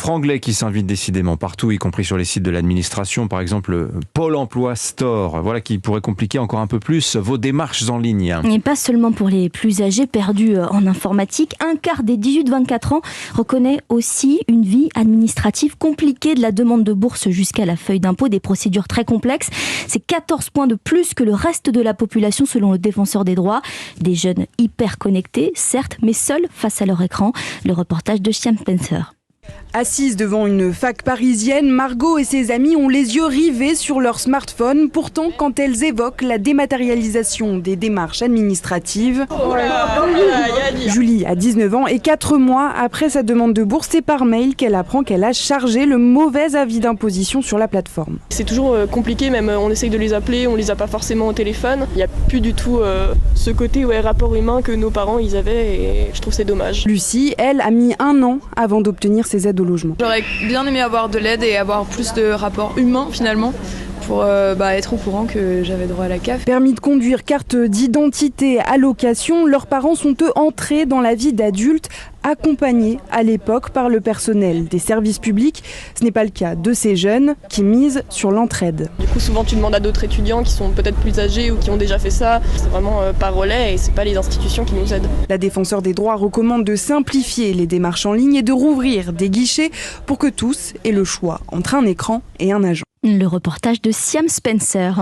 offre anglais qui s'invite décidément partout, y compris sur les sites de l'administration, par exemple le Pôle Emploi Store, voilà qui pourrait compliquer encore un peu plus vos démarches en ligne. Et pas seulement pour les plus âgés perdus en informatique, un quart des 18-24 ans reconnaît aussi une vie administrative compliquée, de la demande de bourse jusqu'à la feuille d'impôt, des procédures très complexes. C'est 14 points de plus que le reste de la population selon le défenseur des droits. Des jeunes hyper connectés, certes, mais seuls face à leur écran. Le reportage de Siam Spencer. Assise devant une fac parisienne, Margot et ses amis ont les yeux rivés sur leur smartphone. Pourtant, quand elles évoquent la dématérialisation des démarches administratives, Julie a 19 ans et 4 mois après sa demande de bourse, c'est par mail qu'elle apprend qu'elle a chargé le mauvais avis d'imposition sur la plateforme. C'est toujours compliqué, même on essaye de les appeler, on les a pas forcément au téléphone. Il n'y a plus du tout ce côté rapport humain que nos parents ils avaient et je trouve c'est dommage. Lucie, elle, a mis 1 an avant d'obtenir ses aides au logement. J'aurais bien aimé avoir de l'aide et avoir plus de rapports humains finalement pour être au courant que j'avais droit à la CAF. Permis de conduire, carte d'identité, allocation, leurs parents sont eux entrés dans la vie d'adultes, accompagnés à l'époque par le personnel des services publics. Ce n'est pas le cas de ces jeunes qui misent sur l'entraide. Du coup souvent tu demandes à d'autres étudiants qui sont peut-être plus âgés ou qui ont déjà fait ça. C'est vraiment par relais et c'est pas les institutions qui nous aident. La défenseure des droits recommande de simplifier les démarches en ligne et de rouvrir des guichets pour que tous aient le choix entre un écran et un agent. Le reportage de Siam Spencer.